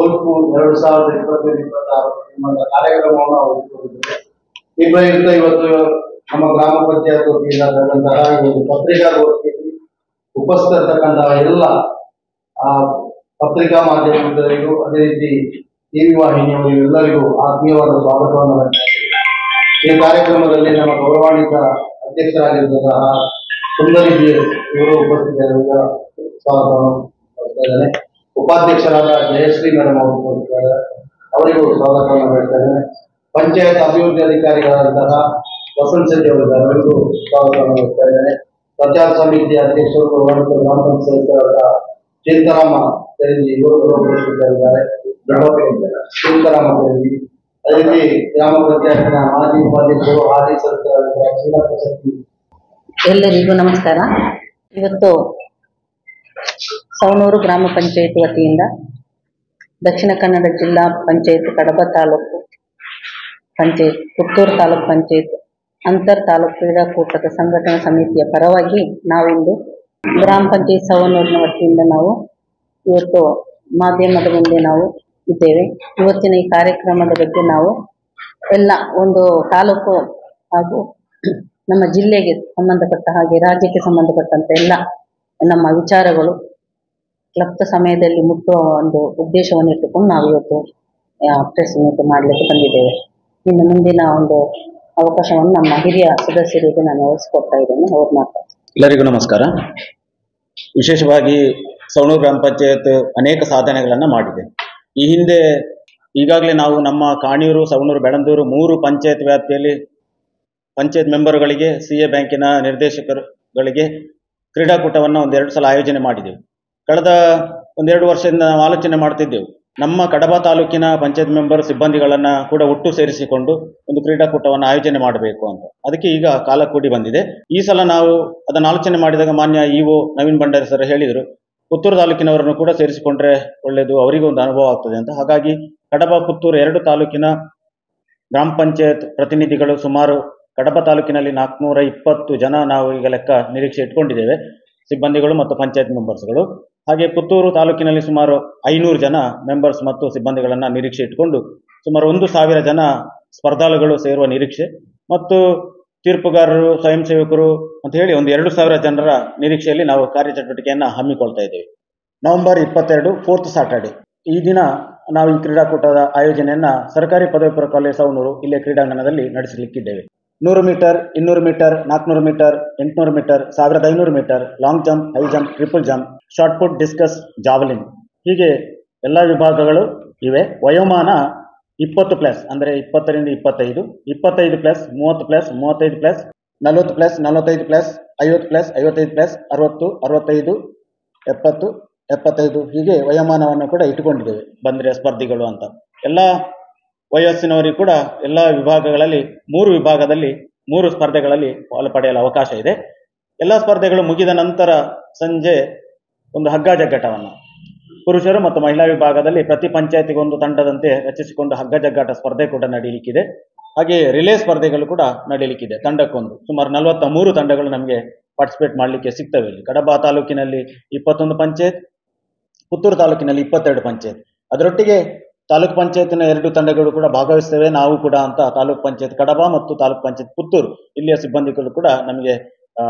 ಹೊಲ್ಪು 2025-26 ಎಂಬ ಕಾರ್ಯಕ್ರಮವನ್ನು ಹಮ್ಮಿಕೊಂಡಿದ್ದೇವೆ. ಈ ಪ್ರಯುಕ್ತ ಇವತ್ತು ನಮ್ಮ ಗ್ರಾಮ ಪಂಚಾಯತ್ ವತಿಯಿಂದ ನಡೆದಂತಹ ಒಂದು ಪತ್ರಿಕಾಗೋಷ್ಠಿಯಲ್ಲಿ ಉಪಸ್ಥಿತರ್ತಕ್ಕಂತಹ ಎಲ್ಲ ಪತ್ರಿಕಾ ಮಾಧ್ಯಮದವರಿಗೂ ಅದೇ ರೀತಿ ಟಿವಿ ವಾಹಿನಿಯವರಿಗೂ ಎಲ್ಲರಿಗೂ ಆತ್ಮೀಯವಾದ ಸ್ವಾಗತವನ್ನು ನೀಡುತ್ತೇವೆ. ಈ ಕಾರ್ಯಕ್ರಮದಲ್ಲಿ ನಮ್ಮ ಗೌರವಾನ್ವಿತ ಅಧ್ಯಕ್ಷರಾಗಿದ್ದಂತಹ ಸುಂದರಿ BS ಇವರು ಉಪಸ್ಥಿತರಿರುವ ಸ್ವಾಗತವನ್ನು ಮಾಡ್ತಾ ಇದ್ದೇನೆ. ಉಪಾಧ್ಯಕ್ಷರಾದ ಜಯಶ್ರೀ ಮೇಡಮ್ ಅವರು ಉಪಸ್ಥಿತರಿದ್ದಾರೆ, ಅವರಿಗೂ ಸ್ವಾಗತವನ್ನು ಮಾಡ್ತಾ ಇದ್ದೇನೆ. ಪಂಚಾಯತ್ ಅಭಿವೃದ್ಧಿ ಅಧಿಕಾರಿಗಳಾದಂತಹ ವಸಂತ್ ಶೆಟ್ಟಿ ಅವರಿದ್ದಾರೆ, ಅವರಿಗೂ ಸ್ವಾಗತವನ್ನು ಮಾಡ್ತಾ ಇದ್ದೇನೆ. ಪ್ರಚಾರ ಸಮಿತಿಯ ಅಧ್ಯಕ್ಷರು ಗ್ರಾಮ ಪಂಚಾಯತ್ ಸದಸ್ಯರಾದ ಚಿಂತರಾಮ ತೆರಂಜಿ ಇವರು ಉಪಸ್ಥಿತರಿದ್ದಾರೆ. ಚಿಂತರಾಮ ತೆರಂಜಿ, ಅದೇ ರೀತಿ ಗ್ರಾಮ ಪಂಚಾಯತ್ನ ಮಾಜಿ ಉಪಾಧ್ಯಕ್ಷರು ಹಾಲಿ ಸದಸ್ಯರಾದ ಶ್ರೀಲತಾ ಶೆಟ್ಟಿ. ಎಲ್ಲರಿಗೂ ನಮಸ್ಕಾರ. ಇವತ್ತು ಸವಣೂರು ಗ್ರಾಮ ಪಂಚಾಯತ್ ವತಿಯಿಂದ ದಕ್ಷಿಣ ಕನ್ನಡ ಜಿಲ್ಲಾ ಪಂಚಾಯತ್, ಕಡಬ ತಾಲೂಕು ಪಂಚಾಯತ್, ಪುತ್ತೂರು ತಾಲೂಕು ಪಂಚಾಯತ್ ಅಂತರ್ ತಾಲೂಕು ಕ್ರೀಡಾಕೂಟದ ಸಂಘಟನಾ ಸಮಿತಿಯ ಪರವಾಗಿ ನಾವಿಂದು ಗ್ರಾಮ ಪಂಚಾಯತ್ ಸವಣೂರಿನ ವತಿಯಿಂದ ನಾವು ಇವತ್ತು ಮಾಧ್ಯಮದ ಮುಂದೆ ನಾವು ಇದ್ದೇವೆ. ಇವತ್ತಿನ ಈ ಕಾರ್ಯಕ್ರಮದ ಬಗ್ಗೆ ನಾವು ಎಲ್ಲ ಒಂದು ತಾಲೂಕು ಹಾಗೂ ನಮ್ಮ ಜಿಲ್ಲೆಗೆ ಸಂಬಂಧಪಟ್ಟ ಹಾಗೆ ರಾಜ್ಯಕ್ಕೆ ಸಂಬಂಧಪಟ್ಟಂತೆ ಎಲ್ಲ ನಮ್ಮ ವಿಚಾರಗಳು ಕ್ಲಪ್ತ ಸಮಯದಲ್ಲಿ ಮುಟ್ಟುವ ಒಂದು ಉದ್ದೇಶವನ್ನು ಇಟ್ಟುಕೊಂಡು ನಾವು ಇವತ್ತು ಪ್ರೆಸ್ ಮೀಟ್ ಮಾಡಲಿಕ್ಕೆ ಬಂದಿದ್ದೇವೆ. ಇನ್ನು ಮುಂದಿನ ಒಂದು ಅವಕಾಶವನ್ನು ನಮ್ಮ ಹಿರಿಯ ಸದಸ್ಯರಿಗೆ ನಾನು ವಹಿಸಿಕೊಡ್ತಾ ಇದ್ದೇನೆ. ಅವ್ರು ಮಾತಾಡ್ತಾರೆ. ಎಲ್ಲರಿಗೂ ನಮಸ್ಕಾರ. ವಿಶೇಷವಾಗಿ ಸವಣೂರು ಗ್ರಾಮ ಪಂಚಾಯತ್ ಅನೇಕ ಸಾಧನೆಗಳನ್ನು ಮಾಡಿದೆ. ಈ ಹಿಂದೆ ಈಗಾಗಲೇ ನಾವು ನಮ್ಮ ಕಾಣಿಯೂರು, ಸವಣೂರು, ಬೆಳಂದೂರು 3 ಪಂಚಾಯತ್ ವ್ಯಾಪ್ತಿಯಲ್ಲಿ ಪಂಚಾಯತ್ ಮೆಂಬರ್ಗಳಿಗೆ, CA ಬ್ಯಾಂಕಿನ ನಿರ್ದೇಶಕರುಗಳಿಗೆ ಕ್ರೀಡಾಕೂಟವನ್ನು 1-2 ಸಲ ಆಯೋಜನೆ ಮಾಡಿದೆವು. ಕಳೆದ 1-2 ವರ್ಷದಿಂದ ನಾವು ಆಲೋಚನೆ ಮಾಡ್ತಿದ್ದೆವು, ನಮ್ಮ ಕಡಬ ತಾಲೂಕಿನ ಪಂಚಾಯತ್ ಮೆಂಬರ್ ಸಿಬ್ಬಂದಿಗಳನ್ನು ಕೂಡ ಒಟ್ಟು ಸೇರಿಸಿಕೊಂಡು ಒಂದು ಕ್ರೀಡಾಕೂಟವನ್ನು ಆಯೋಜನೆ ಮಾಡಬೇಕು ಅಂತ. ಅದಕ್ಕೆ ಈಗ ಕಾಲ ಕೂಡಿ ಬಂದಿದೆ. ಈ ಸಲ ನಾವು ಅದನ್ನು ಆಲೋಚನೆ ಮಾಡಿದಾಗ ಮಾನ್ಯ EO ನವೀನ್ ಭಂಡಾರಿ ಸರ್ ಹೇಳಿದರು, ಪುತ್ತೂರು ತಾಲೂಕಿನವರನ್ನು ಕೂಡ ಸೇರಿಸಿಕೊಂಡ್ರೆ ಒಳ್ಳೆಯದು, ಅವರಿಗೂ ಒಂದು ಅನುಭವ ಆಗ್ತದೆ ಅಂತ. ಹಾಗಾಗಿ ಕಡಬ, ಪುತ್ತೂರು 2 ತಾಲೂಕಿನ ಗ್ರಾಮ ಪಂಚಾಯತ್ ಪ್ರತಿನಿಧಿಗಳು ಸುಮಾರು ಕಡಬ ತಾಲೂಕಿನಲ್ಲಿ 420 ಜನ ನಾವು ಈಗ ಲೆಕ್ಕ ನಿರೀಕ್ಷೆ ಇಟ್ಕೊಂಡಿದ್ದೇವೆ, ಸಿಬ್ಬಂದಿಗಳು ಮತ್ತು ಪಂಚಾಯತ್ ಮೆಂಬರ್ಸ್ಗಳು. ಹಾಗೆ ಪುತ್ತೂರು ತಾಲೂಕಿನಲ್ಲಿ ಸುಮಾರು 500 ಜನ ಮೆಂಬರ್ಸ್ ಮತ್ತು ಸಿಬ್ಬಂದಿಗಳನ್ನು ನಿರೀಕ್ಷೆ ಇಟ್ಕೊಂಡು ಸುಮಾರು 1,000 ಜನ ಸ್ಪರ್ಧಾಳುಗಳು ಸೇರುವ ನಿರೀಕ್ಷೆ ಮತ್ತು ತೀರ್ಪುಗಾರರು, ಸ್ವಯಂ ಸೇವಕರು ಅಂತ ಹೇಳಿ 2,000 ಜನರ ನಿರೀಕ್ಷೆಯಲ್ಲಿ ನಾವು ಕಾರ್ಯಚಟುವಟಿಕೆಯನ್ನು ಹಮ್ಮಿಕೊಳ್ತಾ ಇದ್ದೇವೆ. ನವೆಂಬರ್ 22 4th ಸಾಟರ್ಡೆ ಈ ದಿನ ನಾವು ಈ ಕ್ರೀಡಾಕೂಟದ ಆಯೋಜನೆಯನ್ನು ಸರ್ಕಾರಿ ಪದವಿ ಪೂರ್ವ ಕಾಲೇಜು ಸವಣೂರು ಇಲ್ಲೇ ಕ್ರೀಡಾಂಗಣದಲ್ಲಿ ನಡೆಸಲಿಕ್ಕಿದ್ದೇವೆ. 100 metre, 200 metre, 400 metre, 800 metre, 1500 metre, long jump, high jump, triple jump, shot put, discus, javelin ಹೀಗೆ ಎಲ್ಲ ವಿಭಾಗಗಳು ಇವೆ. ವಯೋಮಾನ 20+ ಅಂದರೆ 20ರಿಂದ 25, 25+, 30+, 35+, 40+, 45+, 50+, 55+, 60, 65, 70, 75 ಹೀಗೆ ವಯೋಮಾನವನ್ನು ಕೂಡ ಇಟ್ಟುಕೊಂಡಿದ್ದೇವೆ ಬಂದರೆ ಸ್ಪರ್ಧಿಗಳು ಅಂತ. ಎಲ್ಲ ವಯಸ್ಸಿನವರಿಗೆ ಕೂಡ ಎಲ್ಲ ವಿಭಾಗಗಳಲ್ಲಿ 3 ವಿಭಾಗದಲ್ಲಿ 3 ಸ್ಪರ್ಧೆಗಳಲ್ಲಿ ಪಾಲು ಪಡೆಯಲು ಅವಕಾಶ ಇದೆ. ಎಲ್ಲ ಸ್ಪರ್ಧೆಗಳು ಮುಗಿದ ನಂತರ ಸಂಜೆ ಒಂದು ಹಗ್ಗ ಜಗ್ಗಾಟವನ್ನು ಪುರುಷರು ಮತ್ತು ಮಹಿಳಾ ವಿಭಾಗದಲ್ಲಿ ಪ್ರತಿ ಪಂಚಾಯತಿಗೆ ಒಂದು ತಂಡದಂತೆ ರಚಿಸಿಕೊಂಡು ಹಗ್ಗ ಜಗ್ಗಾಟ ಸ್ಪರ್ಧೆ ಕೂಡ ನಡೆಯಲಿಕ್ಕಿದೆ. ಹಾಗೆ ರಿಲೇ ಸ್ಪರ್ಧೆಗಳು ಕೂಡ ನಡೆಯಲಿಕ್ಕಿದೆ. ತಂಡಕ್ಕೊಂದು ಸುಮಾರು 43 ತಂಡಗಳು ನಮಗೆ ಪಾರ್ಟಿಸಿಪೇಟ್ ಮಾಡಲಿಕ್ಕೆ ಸಿಗ್ತವೆ. ಇಲ್ಲಿ ಕಡಬ ತಾಲೂಕಿನಲ್ಲಿ 21 ಪಂಚಾಯತ್, ಪುತ್ತೂರು ತಾಲೂಕಿನಲ್ಲಿ 22 ಪಂಚಾಯತ್, ಅದರೊಟ್ಟಿಗೆ ತಾಲೂಕು ಪಂಚಾಯತ್ನ 2 ತಂಡಗಳು ಕೂಡ ಭಾಗವಹಿಸ್ತೇವೆ ನಾವು ಕೂಡ ಅಂತ ತಾಲೂಕು ಪಂಚಾಯತ್ ಕಡಬ ಮತ್ತು ತಾಲೂಕು ಪಂಚಾಯತ್ ಪುತ್ತೂರು ಇಲ್ಲಿಯ ಸಿಬ್ಬಂದಿಗಳು ಕೂಡ ನಮಗೆ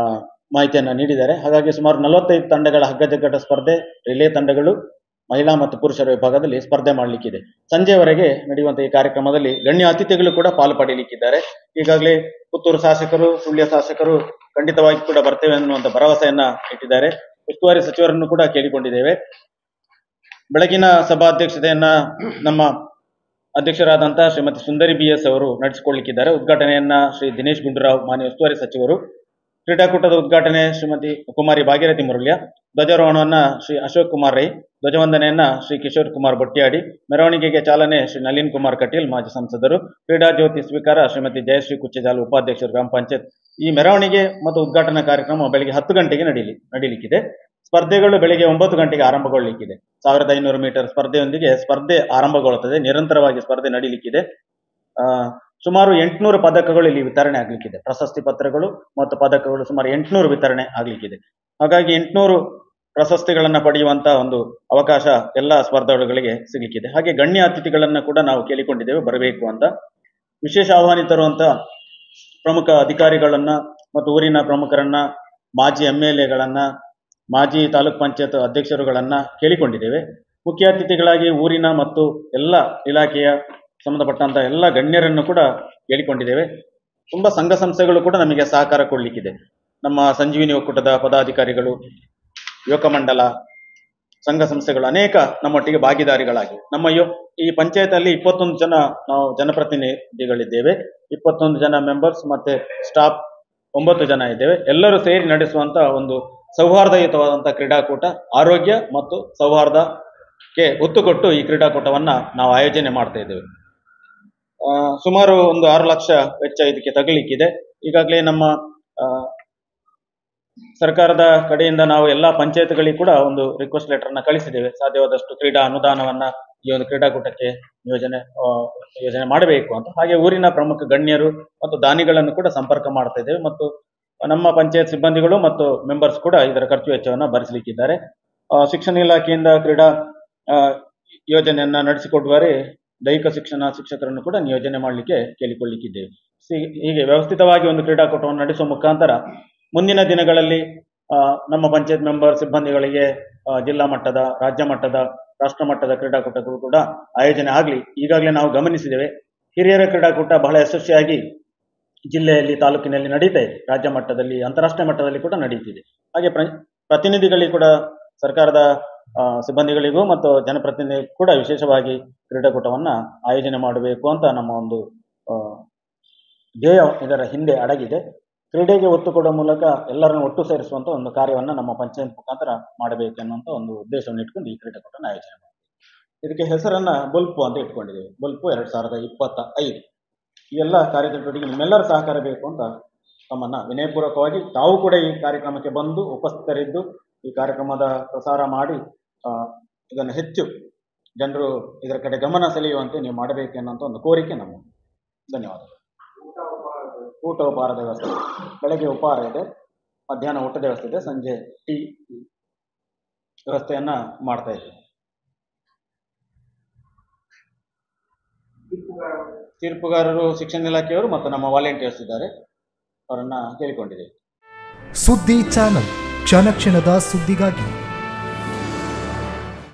ಮಾಹಿತಿಯನ್ನು ನೀಡಿದ್ದಾರೆ. ಹಾಗಾಗಿ ಸುಮಾರು 45 ತಂಡಗಳ ಹಗ್ಗ ಜಗ್ಗಾಟ ಸ್ಪರ್ಧೆ, ರಿಲೇ ತಂಡಗಳು ಮಹಿಳಾ ಮತ್ತು ಪುರುಷರ ವಿಭಾಗದಲ್ಲಿ ಸ್ಪರ್ಧೆ ಮಾಡಲಿಕ್ಕಿದೆ. ಸಂಜೆವರೆಗೆ ನಡೆಯುವಂತಹ ಈ ಕಾರ್ಯಕ್ರಮದಲ್ಲಿ ಗಣ್ಯ ಅತಿಥಿಗಳು ಕೂಡ ಪಾಲು ಪಡೆಯಲಿಕ್ಕಿದ್ದಾರೆ. ಈಗಾಗಲೇ ಪುತ್ತೂರು ಶಾಸಕರು, ಸುಳ್ಯ ಶಾಸಕರು ಖಂಡಿತವಾಗಿ ಕೂಡ ಬರ್ತೇವೆ ಅನ್ನುವಂಥ ಭರವಸೆಯನ್ನ ಇಟ್ಟಿದ್ದಾರೆ. ಉಸ್ತುವಾರಿ ಸಚಿವರನ್ನು ಕೂಡ ಕೇಳಿಕೊಂಡಿದ್ದೇವೆ. ಬೆಳಗಿನ ಸಭಾಧ್ಯಕ್ಷತೆಯನ್ನ ನಮ್ಮ ಅಧ್ಯಕ್ಷರಾದಂತಹ ಶ್ರೀಮತಿ ಸುಂದರಿ BS ಅವರು ನಡೆಸಿಕೊಳ್ಳಲಿಕ್ಕಿದ್ದಾರೆ. ಉದ್ಘಾಟನೆಯನ್ನ ಶ್ರೀ ದಿನೇಶ್ ಗುಂಡೂರಾವ್ ಮಾನ್ಯ ಉಸ್ತುವಾರಿ ಸಚಿವರು, ಕ್ರೀಡಾಕೂಟದ ಉದ್ಘಾಟನೆ ಶ್ರೀಮತಿ ಕುಮಾರಿ ಭಾಗೀರಥಿ ಮುರುಳ್ಯ, ಧ್ವಜಾರೋಹಣವನ್ನ ಶ್ರೀ ಅಶೋಕ್ ಕುಮಾರ್ ರೈ, ಧ್ವಜವಂದನೆಯನ್ನ ಶ್ರೀ ಕಿಶೋರ್ ಕುಮಾರ್ ಬೊಟ್ಯಾಡಿ, ಮೆರವಣಿಗೆಗೆ ಚಾಲನೆ ಶ್ರೀ ನಳಿನ್ ಕುಮಾರ್ ಕಟೀಲ್ ಮಾಜಿ ಸಂಸದರು, ಕ್ರೀಡಾ ಜ್ಯೋತಿ ಸ್ವೀಕಾರ ಶ್ರೀಮತಿ ಜಯಶ್ರೀ ಕುಚ್ಚೆಜಾಲ್ ಉಪಾಧ್ಯಕ್ಷರು ಗ್ರಾಮ ಪಂಚಾಯತ್. ಈ ಮೆರವಣಿಗೆ ಮತ್ತು ಉದ್ಘಾಟನಾ ಕಾರ್ಯಕ್ರಮ ಬೆಳಗ್ಗೆ 10 ಗಂಟೆಗೆ ನಡೀಲಿಕ್ಕಿದೆ. ಸ್ಪರ್ಧೆಗಳು ಬೆಳಗ್ಗೆ 9 ಗಂಟೆಗೆ ಆರಂಭಗೊಳ್ಳಲಿಕ್ಕಿದೆ. 1500 ಮೀಟರ್ ಸ್ಪರ್ಧೆಯೊಂದಿಗೆ ಸ್ಪರ್ಧೆ ಆರಂಭಗೊಳ್ಳುತ್ತದೆ. ನಿರಂತರವಾಗಿ ಸ್ಪರ್ಧೆ ನಡೀಲಿಕ್ಕಿದೆ. ಸುಮಾರು 800 ಪದಕಗಳು ಇಲ್ಲಿ ವಿತರಣೆ ಆಗ್ಲಿಕ್ಕಿದೆ. ಪ್ರಶಸ್ತಿ ಪತ್ರಗಳು ಮತ್ತು ಪದಕಗಳು ಸುಮಾರು 800 ವಿತರಣೆ ಆಗ್ಲಿಕ್ಕಿದೆ. ಹಾಗಾಗಿ 800 ಪ್ರಶಸ್ತಿಗಳನ್ನು ಪಡೆಯುವಂತ ಒಂದು ಅವಕಾಶ ಎಲ್ಲ ಸ್ಪರ್ಧಾಳುಗಳಿಗೆ ಸಿಗಲಿಕ್ಕಿದೆ. ಹಾಗೆ ಗಣ್ಯ ಅತಿಥಿಗಳನ್ನ ಕೂಡ ನಾವು ಕೇಳಿಕೊಂಡಿದ್ದೇವೆ ಬರಬೇಕು ಅಂತ. ವಿಶೇಷ ಆಹ್ವಾನಿತರು ಅಂತ ಪ್ರಮುಖ ಅಧಿಕಾರಿಗಳನ್ನ ಮತ್ತು ಊರಿನ ಪ್ರಮುಖರನ್ನ, ಮಾಜಿ MLAಗಳನ್ನ, ಮಾಜಿ ತಾಲೂಕ್ ಪಂಚಾಯತ್ ಅಧ್ಯಕ್ಷರುಗಳನ್ನ ಕೇಳಿಕೊಂಡಿದ್ದೇವೆ. ಮುಖ್ಯ ಅತಿಥಿಗಳಾಗಿ ಊರಿನ ಮತ್ತು ಎಲ್ಲ ಇಲಾಖೆಯ ಸಂಬಂಧಪಟ್ಟಂತ ಎಲ್ಲ ಗಣ್ಯರನ್ನು ಕೂಡ ಕೇಳಿಕೊಂಡಿದ್ದೇವೆ. ತುಂಬಾ ಸಂಘ ಸಂಸ್ಥೆಗಳು ಕೂಡ ನಮಗೆ ಸಹಕಾರ ಕೊಡ್ಲಿಕ್ಕಿದೆ. ನಮ್ಮ ಸಂಜೀವಿನಿ ಒಕ್ಕೂಟದ ಪದಾಧಿಕಾರಿಗಳು, ಯುವಕ ಮಂಡಲ, ಸಂಘ ಸಂಸ್ಥೆಗಳು ಅನೇಕ ನಮ್ಮೊಟ್ಟಿಗೆ ಭಾಗಿದಾರಿಗಳಾಗಿ ನಮ್ಮ ಈ ಪಂಚಾಯತ್ 21 ಜನ ನಾವು ಜನಪ್ರತಿನಿಧಿಗಳಿದ್ದೇವೆ. 21 ಜನ ಮೆಂಬರ್ಸ್ ಮತ್ತೆ ಸ್ಟಾಫ್ 9 ಜನ ಇದ್ದೇವೆ. ಎಲ್ಲರೂ ಸೇರಿ ನಡೆಸುವಂತ ಒಂದು ಸೌಹಾರ್ದಯುತವಾದಂಥ ಕ್ರೀಡಾಕೂಟ, ಆರೋಗ್ಯ ಮತ್ತು ಸೌಹಾರ್ದಕ್ಕೆ ಒತ್ತು ಕೊಟ್ಟು ಈ ಕ್ರೀಡಾಕೂಟವನ್ನ ನಾವು ಆಯೋಜನೆ ಮಾಡ್ತಾ ಇದ್ದೇವೆ. ಸುಮಾರು ಒಂದು 6 ಲಕ್ಷ ವೆಚ್ಚ ಇದಕ್ಕೆ ತಗಲಿಕ್ಕಿದೆ. ಈಗಾಗಲೇ ನಮ್ಮ ಸರ್ಕಾರದ ಕಡೆಯಿಂದ ನಾವು ಎಲ್ಲ ಪಂಚಾಯತ್ಗಳಿಗೆ ಕೂಡ ಒಂದು ರಿಕ್ವೆಸ್ಟ್ ಲೆಟರ್ನ ಕಳಿಸಿದ್ದೇವೆ. ಸಾಧ್ಯವಾದಷ್ಟು ಕ್ರೀಡಾ ಅನುದಾನವನ್ನ ಈ ಒಂದು ಕ್ರೀಡಾಕೂಟಕ್ಕೆ ಯೋಜನೆ ಮಾಡಬೇಕು ಅಂತ. ಹಾಗೆ ಊರಿನ ಪ್ರಮುಖ ಗಣ್ಯರು ಮತ್ತು ದಾನಿಗಳನ್ನು ಕೂಡ ಸಂಪರ್ಕ ಮಾಡ್ತಾ ಇದ್ದೇವೆ ಮತ್ತು ನಮ್ಮ ಪಂಚಾಯತ್ ಸಿಬ್ಬಂದಿಗಳು ಮತ್ತು ಮೆಂಬರ್ಸ್ ಕೂಡ ಇದರ ಖರ್ಚು ವೆಚ್ಚವನ್ನು ಭರಿಸಲಿಕ್ಕಿದ್ದಾರೆ. ಶಿಕ್ಷಣ ಇಲಾಖೆಯಿಂದ ಕ್ರೀಡಾ ಯೋಜನೆಯನ್ನ ನಡೆಸಿಕೊಡುವರೆ ದೈಹಿಕ ಶಿಕ್ಷಣ ಶಿಕ್ಷಕರನ್ನು ಕೂಡ ನಿಯೋಜನೆ ಮಾಡಲಿಕ್ಕೆ ಕೇಳಿಕೊಳ್ಳಿಕ್ಕಿದ್ದೇವೆ. ಹೀಗೆ ವ್ಯವಸ್ಥಿತವಾಗಿ ಒಂದು ಕ್ರೀಡಾಕೂಟವನ್ನು ನಡೆಸುವ ಮುಖಾಂತರ ಮುಂದಿನ ದಿನಗಳಲ್ಲಿ ನಮ್ಮ ಪಂಚಾಯತ್ ಮೆಂಬರ್ ಸಿಬ್ಬಂದಿಗಳಿಗೆ ಜಿಲ್ಲಾ ಮಟ್ಟದ, ರಾಜ್ಯ ಮಟ್ಟದ, ರಾಷ್ಟ್ರ ಮಟ್ಟದ ಕ್ರೀಡಾಕೂಟಗಳು ಕೂಡ ಆಯೋಜನೆ ಆಗಲಿ. ಈಗಾಗಲೇ ನಾವು ಗಮನಿಸಿದ್ದೇವೆ, ಹಿರಿಯರ ಕ್ರೀಡಾಕೂಟ ಬಹಳ ಯಶಸ್ವಿಯಾಗಿ ಜಿಲ್ಲೆಯಲ್ಲಿ, ತಾಲೂಕಿನಲ್ಲಿ ನಡೀತಾ ಇದೆ. ರಾಜ್ಯ ಮಟ್ಟದಲ್ಲಿ, ಅಂತಾರಾಷ್ಟ್ರೀಯ ಮಟ್ಟದಲ್ಲಿ ಕೂಡ ನಡೀತಿದೆ. ಹಾಗೆ ಪ್ರತಿನಿಧಿಗಳಿಗೆ ಕೂಡ, ಸರ್ಕಾರದ ಸಿಬ್ಬಂದಿಗಳಿಗೂ ಮತ್ತು ಜನಪ್ರತಿನಿಧಿಗಳಿಗೂ ಕೂಡ ವಿಶೇಷವಾಗಿ ಕ್ರೀಡಾಕೂಟವನ್ನ ಆಯೋಜನೆ ಮಾಡಬೇಕು ಅಂತ ನಮ್ಮ ಒಂದು ಧ್ಯೇಯ ಇದರ ಹಿಂದೆ ಅಡಗಿದೆ. ಕ್ರೀಡೆಗೆ ಒತ್ತು ಕೊಡುವ ಮೂಲಕ ಎಲ್ಲರನ್ನು ಒಟ್ಟು ಸೇರಿಸುವಂತ ಒಂದು ಕಾರ್ಯವನ್ನು ನಮ್ಮ ಪಂಚಾಯತ್ ಮುಖಾಂತರ ಮಾಡಬೇಕೆನ್ನುವಂತ ಒಂದು ಉದ್ದೇಶವನ್ನು ಇಟ್ಕೊಂಡು ಈ ಕ್ರೀಡಾಕೂಟನ ಆಯೋಜನೆ ಮಾಡಿದ್ದೇವೆ. ಇದಕ್ಕೆ ಹೆಸರನ್ನ ಬುಲ್ಪು ಅಂತ ಇಟ್ಕೊಂಡಿದ್ದೇವೆ. ಬುಲ್ಪು 2025. ಈ ಎಲ್ಲ ಕಾರ್ಯಚಟುವಟಿಕೆ ನಿಮ್ಮೆಲ್ಲರ ಸಹಕಾರ ಬೇಕು ಅಂತ ತಮ್ಮನ್ನ ವಿನಯಪೂರ್ವಕವಾಗಿ, ತಾವು ಕೂಡ ಈ ಕಾರ್ಯಕ್ರಮಕ್ಕೆ ಬಂದು ಉಪಸ್ಥಿತರಿದ್ದು ಈ ಕಾರ್ಯಕ್ರಮದ ಪ್ರಸಾರ ಮಾಡಿ ಇದನ್ನು ಹೆಚ್ಚು ಜನರು ಇದರ ಕಡೆ ಗಮನ ಸೆಳೆಯುವಂತೆ ನೀವು ಮಾಡಬೇಕೆನ್ನುವಂತ ಒಂದು ಕೋರಿಕೆ ನಮ್ಮ. ಧನ್ಯವಾದಗಳು. ಊಟ ಉಪಹಾರದ ವ್ಯವಸ್ಥೆ, ಬೆಳಗ್ಗೆ ಉಪಹಾರ ಇದೆ, ಮಧ್ಯಾಹ್ನ ಊಟದ ವ್ಯವಸ್ಥೆ ಇದೆ, ಸಂಜೆ ಟೀ ವ್ಯವಸ್ಥೆಯನ್ನ ಮಾಡ್ತಾ ಇದ್ದೀವಿ. ತೀರ್ಪುಗಾರರು ಶಿಕ್ಷಣ ಇಲಾಖೆಯವರು ಮತ್ತು ನಮ್ಮ ವಾಲಂಟಿಯರ್ಸ್ ಇದ್ದಾರೆ, ಅವರನ್ನ ಕೇಳಿಕೊಂಡಿದ್ದೇವೆ. ಸುದ್ದಿ ಚಾನಲ್, ಕ್ಷಣ ಕ್ಷಣದ ಸುದ್ದಿಗಾಗಿ.